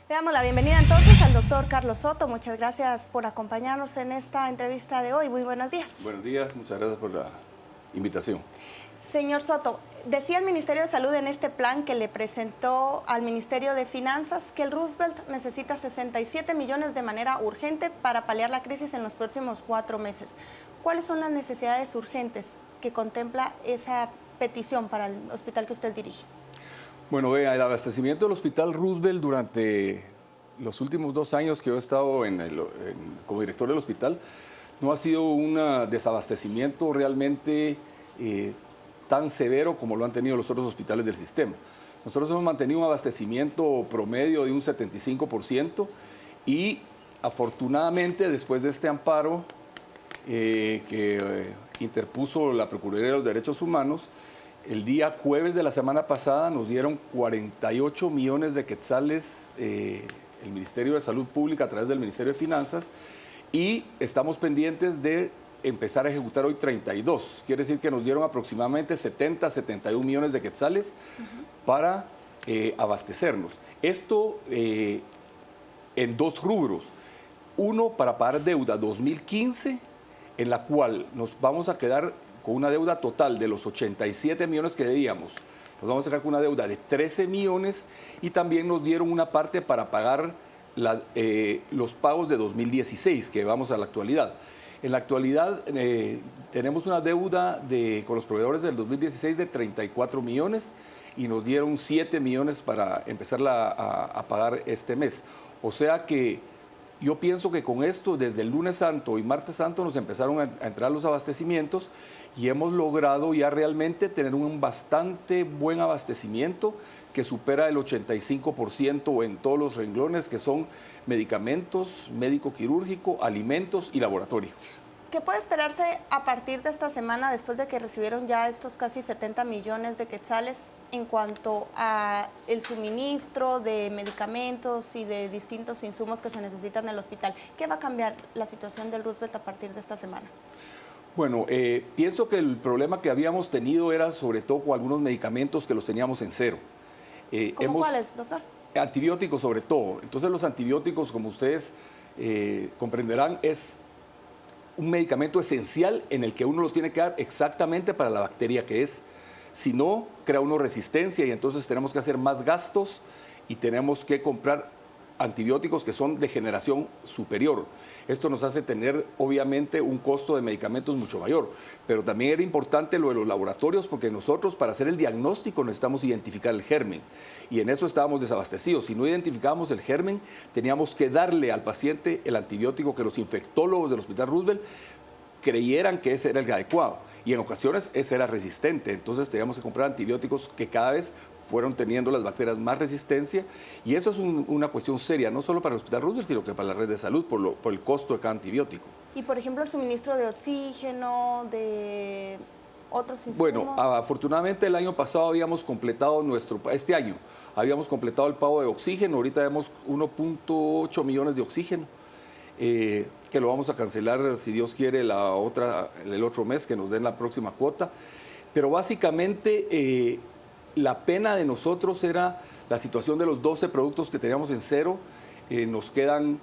Le damos la bienvenida entonces al doctor Carlos Soto. Muchas gracias por acompañarnos en esta entrevista de hoy. Muy buenos días. Buenos días, muchas gracias por la invitación. Señor Soto, decía el Ministerio de Salud en este plan que le presentó al Ministerio de Finanzas que el Roosevelt necesita 67 millones de manera urgente para paliar la crisis en los próximos 4 meses. ¿Cuáles son las necesidades urgentes que contempla esa petición para el hospital que usted dirige? Bueno, vea, el abastecimiento del Hospital Roosevelt durante los últimos 2 años que yo he estado como director del hospital, no ha sido un desabastecimiento realmente tan severo como lo han tenido los otros hospitales del sistema. Nosotros hemos mantenido un abastecimiento promedio de un 75% y afortunadamente después de este amparo que interpuso la Procuraduría de los Derechos Humanos, el día jueves de la semana pasada nos dieron 48 millones de quetzales el Ministerio de Salud Pública a través del Ministerio de Finanzas y estamos pendientes de empezar a ejecutar hoy 32. Quiere decir que nos dieron aproximadamente 70, 71 millones de quetzales para abastecernos. Esto en 2 rubros. Uno, para pagar deuda 2015, en la cual nos vamos a quedar con una deuda total de los 87 millones que debíamos. Nos vamos a sacar con una deuda de 13 millones y también nos dieron una parte para pagar los pagos de 2016 que vamos a la actualidad. En la actualidad tenemos una deuda con los proveedores del 2016 de 34 millones y nos dieron 7 millones para empezarla a pagar este mes. O sea que yo pienso que con esto, desde el lunes santo y martes santo, nos empezaron a entrar los abastecimientos y hemos logrado ya realmente tener un bastante buen abastecimiento que supera el 85% en todos los renglones, que son medicamentos, médico quirúrgico, alimentos y laboratorio. ¿Qué puede esperarse a partir de esta semana, después de que recibieron ya estos casi 70 millones de quetzales, en cuanto a el suministro de medicamentos y de distintos insumos que se necesitan en el hospital? ¿Qué va a cambiar la situación del Roosevelt a partir de esta semana? Bueno, pienso que el problema que habíamos tenido era sobre todo con algunos medicamentos que los teníamos en cero. ¿Cómo cuáles, doctor? Antibióticos sobre todo. Entonces los antibióticos, como ustedes comprenderán, es un medicamento esencial en el que uno lo tiene que dar exactamente para la bacteria que es. Si no, crea uno resistencia y entonces tenemos que hacer más gastos y tenemos que comprar antibióticos que son de generación superior. Esto nos hace tener, obviamente, un costo de medicamentos mucho mayor. Pero también era importante lo de los laboratorios porque nosotros, para hacer el diagnóstico, necesitamos identificar el germen. Y en eso estábamos desabastecidos. Si no identificábamos el germen, teníamos que darle al paciente el antibiótico que los infectólogos del Hospital Roosevelt creyeran que ese era el adecuado. Y en ocasiones ese era resistente. Entonces teníamos que comprar antibióticos que cada vez fueron teniendo las bacterias más resistencia. Y eso es una cuestión seria, no solo para el Hospital Roosevelt, sino que para la red de salud, por el costo de cada antibiótico. Y, por ejemplo, el suministro de oxígeno, de otros insumos. Bueno, afortunadamente el año pasado habíamos completado este año habíamos completado el pago de oxígeno. Ahorita tenemos 1.8 millones de oxígeno. Que lo vamos a cancelar, si Dios quiere, el otro mes, que nos den la próxima cuota. Pero básicamente la pena de nosotros era la situación de los 12 productos que teníamos en cero. Nos quedan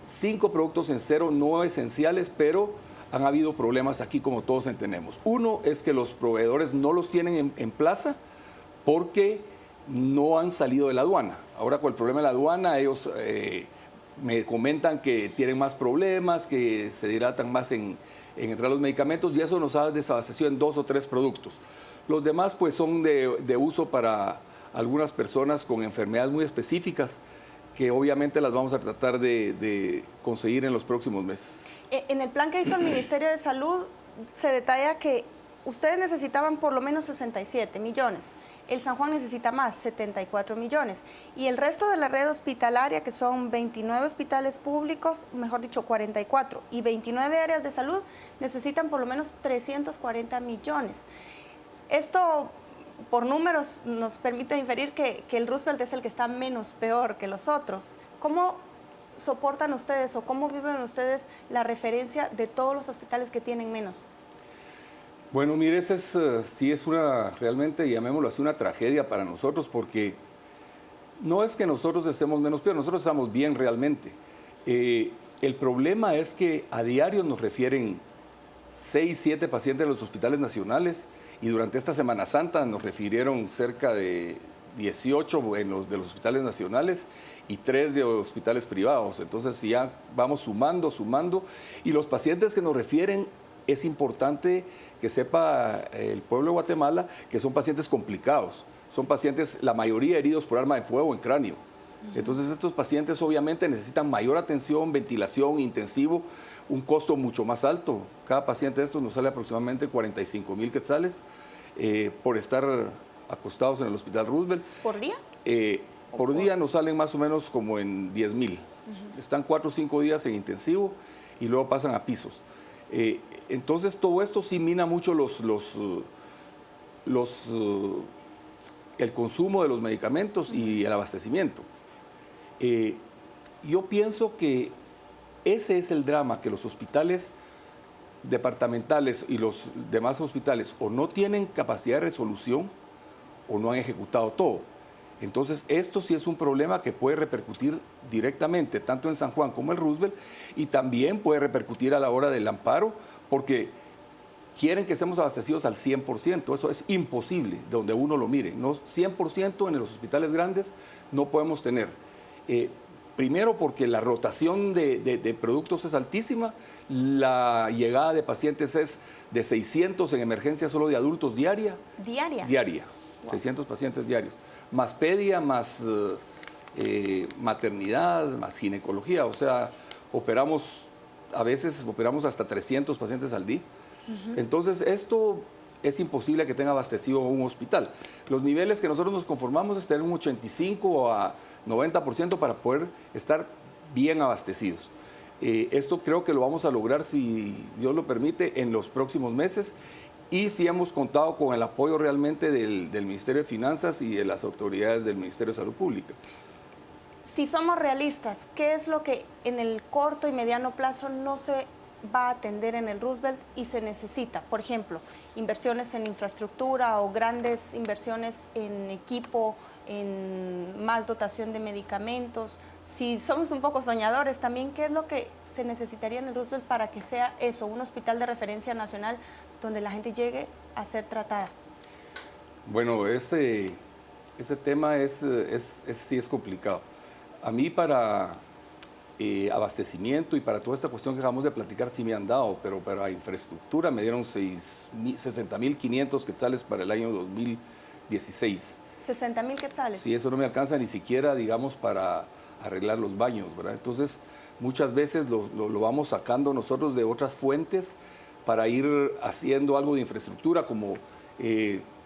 5 productos en cero no esenciales, pero han habido problemas aquí como todos entendemos. Uno es que los proveedores no los tienen en plaza porque no han salido de la aduana. Ahora con el problema de la aduana, ellos me comentan que tienen más problemas, que se dilatan más en entrar los medicamentos y eso nos ha desabastecido en 2 o 3 productos. Los demás pues son de uso para algunas personas con enfermedades muy específicas que obviamente las vamos a tratar de conseguir en los próximos meses. En el plan que hizo el Ministerio de Salud se detalla que ustedes necesitaban por lo menos 67 millones. El San Juan necesita más, 74 millones. Y el resto de la red hospitalaria, que son 29 hospitales públicos, mejor dicho, 44, y 29 áreas de salud, necesitan por lo menos 340 millones. Esto, por números, nos permite inferir que el Roosevelt es el que está menos peor que los otros. ¿Cómo soportan ustedes o cómo viven ustedes la referencia de todos los hospitales que tienen menos? Bueno, mire, sí es realmente, llamémoslo así, una tragedia para nosotros, porque No es que nosotros estemos menos peor, nosotros estamos bien realmente. El problema es que a diario nos refieren 6, 7 pacientes de los hospitales nacionales y durante esta Semana Santa nos refirieron cerca de 18 de los hospitales nacionales y 3 de hospitales privados. Entonces ya vamos sumando y los pacientes que nos refieren, es importante que sepa el pueblo de Guatemala que son pacientes complicados, son pacientes, la mayoría heridos por arma de fuego en cráneo. Entonces estos pacientes obviamente necesitan mayor atención, ventilación, intensivo, un costo mucho más alto. Cada paciente de estos nos sale aproximadamente 45,000 quetzales por estar acostados en el Hospital Roosevelt. ¿Por día? Por día nos salen más o menos como en 10,000. Están 4 o 5 días en intensivo y luego pasan a pisos. Entonces todo esto sí mina mucho el consumo de los medicamentos y el abastecimiento. Yo pienso que ese es el drama, que los hospitales departamentales y los demás hospitales o no tienen capacidad de resolución o no han ejecutado todo. Entonces, esto sí es un problema que puede repercutir directamente tanto en San Juan como en Roosevelt y también puede repercutir a la hora del amparo porque quieren que estemos abastecidos al 100%. Eso es imposible de donde uno lo mire. No, 100% en los hospitales grandes no podemos tener. Primero porque la rotación de productos es altísima, la llegada de pacientes es de 600 en emergencia solo de adultos diaria. ¿Diaria? Diaria, Wow. 600 pacientes diarios, más pedia, más maternidad, más ginecología, o sea, a veces operamos hasta 300 pacientes al día. Entonces esto es imposible que tenga abastecido un hospital. Los niveles que nosotros nos conformamos es tener un 85 a 90% para poder estar bien abastecidos. Esto creo que lo vamos a lograr, si Dios lo permite, en los próximos meses y si hemos contado con el apoyo realmente del Ministerio de Finanzas y de las autoridades del Ministerio de Salud Pública. Si somos realistas, ¿qué es lo que en el corto y mediano plazo no se va a atender en el Roosevelt y se necesita? Por ejemplo, inversiones en infraestructura o grandes inversiones en equipo, en más dotación de medicamentos. Si somos un poco soñadores también, ¿qué es lo que se necesitaría en el Roosevelt para que sea eso, un hospital de referencia nacional donde la gente llegue a ser tratada? Bueno, ese tema sí es complicado. A mí para abastecimiento y para toda esta cuestión que acabamos de platicar sí me han dado, pero para infraestructura me dieron 60,500 quetzales para el año 2016. 60,000 quetzales. Sí, eso no me alcanza ni siquiera, digamos, para arreglar los baños, ¿verdad? Entonces, muchas veces lo vamos sacando nosotros de otras fuentes para ir haciendo algo de infraestructura, como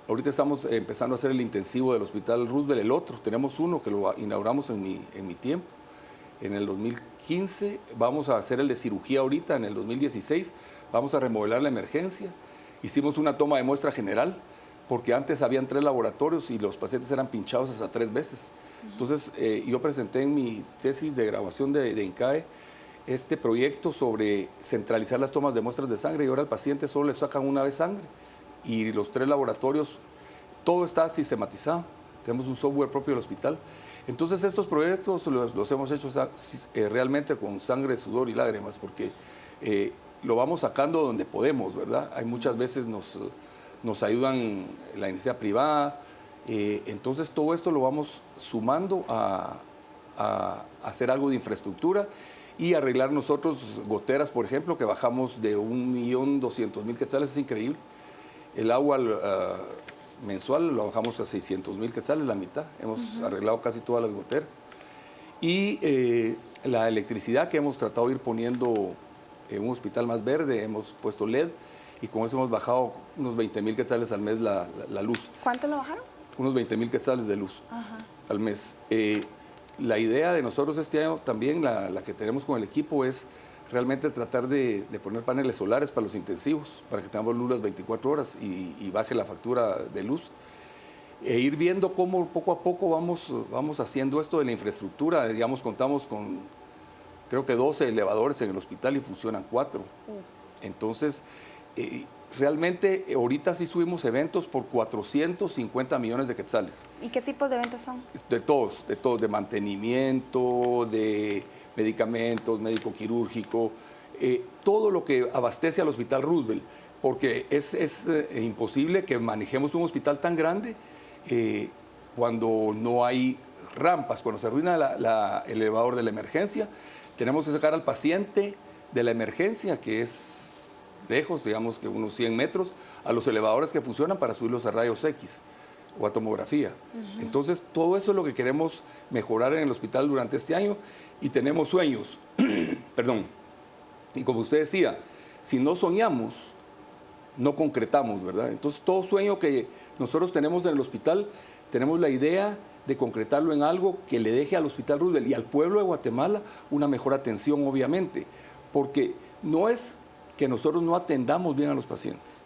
ahorita estamos empezando a hacer el intensivo del Hospital Roosevelt, el otro. Tenemos uno que lo inauguramos en mi tiempo, en el 2015. Vamos a hacer el de cirugía ahorita, en el 2016. Vamos a remodelar la emergencia. Hicimos una toma de muestra general, porque antes habían 3 laboratorios y los pacientes eran pinchados hasta 3 veces. Entonces, yo presenté en mi tesis de graduación de INCAE este proyecto sobre centralizar las tomas de muestras de sangre y ahora al paciente solo le sacan una vez sangre y los 3 laboratorios, todo está sistematizado. Tenemos un software propio del hospital. Entonces, estos proyectos los hemos hecho realmente con sangre, sudor y lágrimas, porque lo vamos sacando donde podemos, ¿verdad? Hay muchas veces nos ayudan la iniciativa privada, entonces todo esto lo vamos sumando a hacer algo de infraestructura y arreglar nosotros goteras, por ejemplo, que bajamos de 1,200,000 quetzales, es increíble. El agua mensual lo bajamos a 600,000 quetzales, la mitad, hemos arreglado casi todas las goteras. Y la electricidad que hemos tratado de ir poniendo en un hospital más verde, hemos puesto LED, y con eso hemos bajado unos 20,000 quetzales al mes la luz. ¿Cuánto lo bajaron? Unos 20,000 quetzales de luz al mes. La idea de nosotros este año también, la que tenemos con el equipo, es realmente tratar de poner paneles solares para los intensivos, para que tengamos luz las 24 horas y baje la factura de luz. E ir viendo cómo poco a poco vamos haciendo esto de la infraestructura. Digamos, contamos con creo que 12 elevadores en el hospital y funcionan 4. Entonces, realmente ahorita sí subimos eventos por 450 millones de quetzales. ¿Y qué tipos de eventos son? De todos, de mantenimiento, de medicamentos, médico quirúrgico, todo lo que abastece al Hospital Roosevelt, porque es imposible que manejemos un hospital tan grande cuando no hay rampas, cuando se arruina el elevador de la emergencia, tenemos que sacar al paciente de la emergencia, que es lejos, digamos que unos 100 metros, a los elevadores que funcionan para subirlos a rayos X o a tomografía. Entonces, todo eso es lo que queremos mejorar en el hospital durante este año y tenemos sueños. Perdón. Y como usted decía, si no soñamos, no concretamos, ¿verdad? Entonces, todo sueño que nosotros tenemos en el hospital, tenemos la idea de concretarlo en algo que le deje al Hospital Roosevelt y al pueblo de Guatemala una mejor atención, obviamente, porque no es que nosotros no atendamos bien a los pacientes.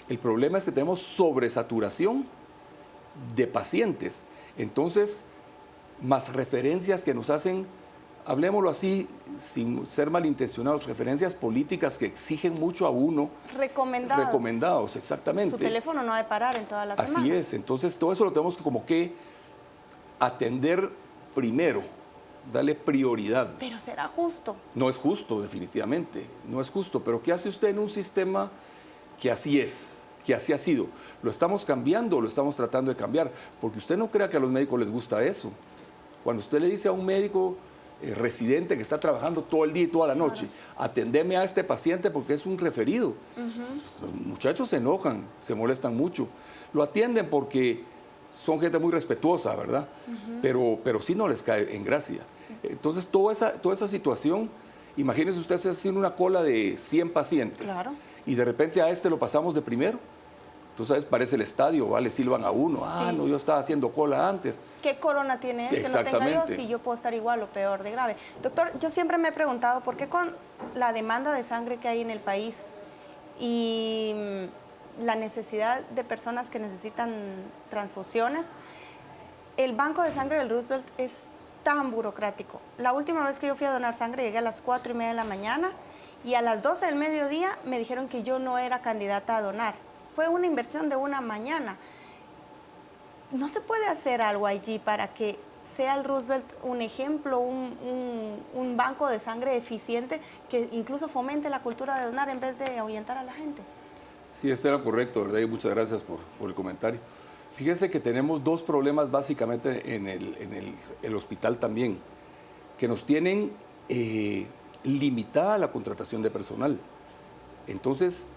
El problema es que tenemos sobresaturación de pacientes. Entonces, más referencias que nos hacen, hablemoslo así, sin ser malintencionados, referencias políticas que exigen mucho a uno. Recomendados. Recomendados, exactamente. Su teléfono no ha de parar en todas las semanas. Así es. Entonces, todo eso lo tenemos que como que atender primero, darle prioridad. Pero será justo. No es justo, definitivamente. No es justo. Pero ¿qué hace usted en un sistema que así es? Que así ha sido. Lo estamos cambiando, lo estamos tratando de cambiar, porque usted no crea que a los médicos les gusta eso. Cuando usted le dice a un médico residente que está trabajando todo el día y toda la noche, atendeme a este paciente porque es un referido, los muchachos se enojan, se molestan mucho. Lo atienden porque son gente muy respetuosa, ¿verdad? Pero sí no les cae en gracia. Entonces, toda esa situación, imagínese usted haciendo una cola de 100 pacientes. Claro. Y de repente a este lo pasamos de primero. Tú sabes, parece el estadio, ¿vale? Silban a uno. Ah, no, yo estaba haciendo cola antes. ¿Qué corona tiene él que no tenga yo? Si yo puedo estar igual o peor de grave. Doctor, yo siempre me he preguntado por qué con la demanda de sangre que hay en el país y la necesidad de personas que necesitan transfusiones, el banco de sangre del Roosevelt es tan burocrático. La última vez que yo fui a donar sangre llegué a las 4:30 de la mañana y a las 12 del mediodía me dijeron que yo no era candidata a donar. Fue una inversión de una mañana. ¿No se puede hacer algo allí para que sea el Roosevelt un ejemplo, un banco de sangre eficiente que incluso fomente la cultura de donar en vez de ahuyentar a la gente? Sí, este era correcto, ¿verdad? Y muchas gracias por el comentario. Fíjese que tenemos dos problemas básicamente en el hospital también, que nos tienen limitada la contratación de personal. Entonces,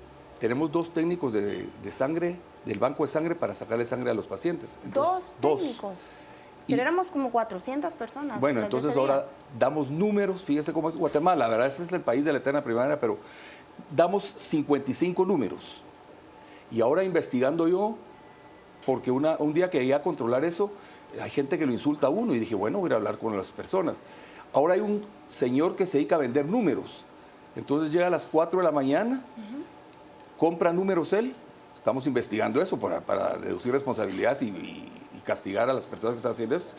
tenemos dos técnicos de sangre, del banco de sangre, para sacarle sangre a los pacientes. Entonces, ¿Dos técnicos? Pero éramos como 400 personas. Bueno, entonces ahora damos números, fíjese cómo es Guatemala, la verdad, este es el país de la eterna primavera, pero damos 55 números. Y ahora investigando yo, porque un día que llegué a controlar eso, hay gente que lo insulta a uno, y dije, bueno, voy a ir a hablar con las personas. Ahora hay un señor que se dedica a vender números. Entonces llega a las 4 de la mañana, compra números él, estamos investigando eso para deducir responsabilidades y castigar a las personas que están haciendo esto.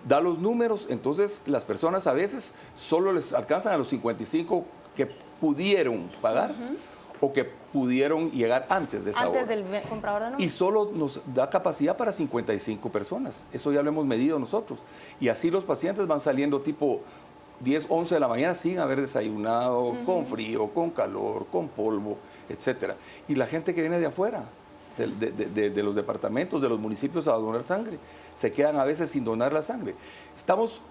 Da los números, entonces las personas a veces solo les alcanzan a los 55 que pudieron pagar o que pudieron llegar antes de esa hora. Antes del comprador de números. Y solo nos da capacidad para 55 personas. Eso ya lo hemos medido nosotros. Y así los pacientes van saliendo tipo 10, 11 de la mañana sin haber desayunado, con frío, con calor, con polvo, etcétera. Y la gente que viene de afuera, de los departamentos, de los municipios a donar sangre, se quedan a veces sin donar la sangre. Estamos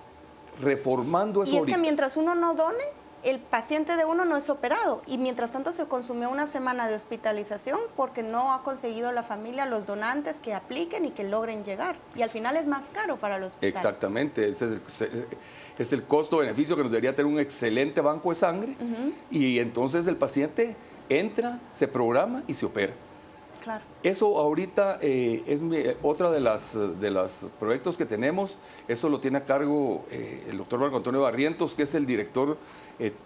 reformando eso ahorita. Y es que mientras uno no done, el paciente de uno no es operado. Y mientras tanto se consumió una semana de hospitalización porque no ha conseguido la familia los donantes que apliquen y que logren llegar. Y al final es más caro para el hospital. Exactamente. Ese es el costo-beneficio que nos debería tener un excelente banco de sangre. Y entonces el paciente entra, se programa y se opera. Claro. Eso ahorita es otra de los proyectos que tenemos. Eso lo tiene a cargo el doctor Marco Antonio Barrientos, que es el director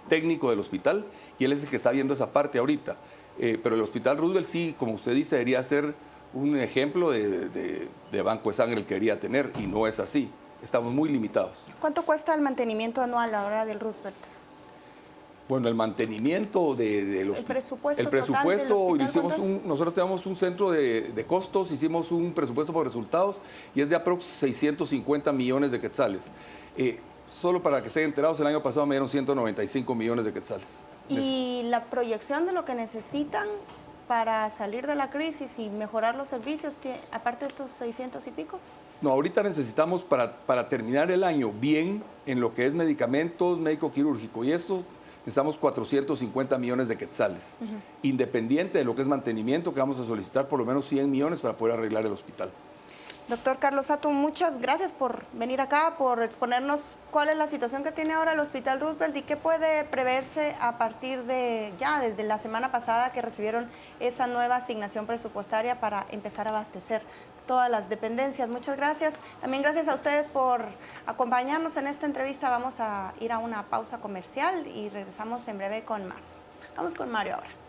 técnico del hospital, y él es el que está viendo esa parte ahorita. Pero el Hospital Roosevelt sí, como usted dice, debería ser un ejemplo de banco de sangre el que debería tener, y no es así. Estamos muy limitados. ¿Cuánto cuesta el mantenimiento anual ahora del Roosevelt? Bueno, el mantenimiento de los... El presupuesto El total del presupuesto, hospital, hicimos ¿cuánto es? nosotros tenemos un centro de costos, hicimos un presupuesto por resultados y es de aprox 650 millones de quetzales. Solo para que estén enterados, el año pasado me dieron 195 millones de quetzales. Y la proyección de lo que necesitan para salir de la crisis y mejorar los servicios, aparte de estos 600 y pico. No, ahorita necesitamos para terminar el año bien en lo que es medicamentos, médico quirúrgico y esto necesitamos 450 millones de quetzales, independiente de lo que es mantenimiento, que vamos a solicitar por lo menos 100 millones para poder arreglar el hospital. Doctor Carlos Sato, muchas gracias por venir acá, por exponernos cuál es la situación que tiene ahora el Hospital Roosevelt y qué puede preverse a partir de ya, desde la semana pasada que recibieron esa nueva asignación presupuestaria para empezar a abastecer todas las dependencias. Muchas gracias. También gracias a ustedes por acompañarnos en esta entrevista. Vamos a ir a una pausa comercial y regresamos en breve con más. Vamos con Mario ahora.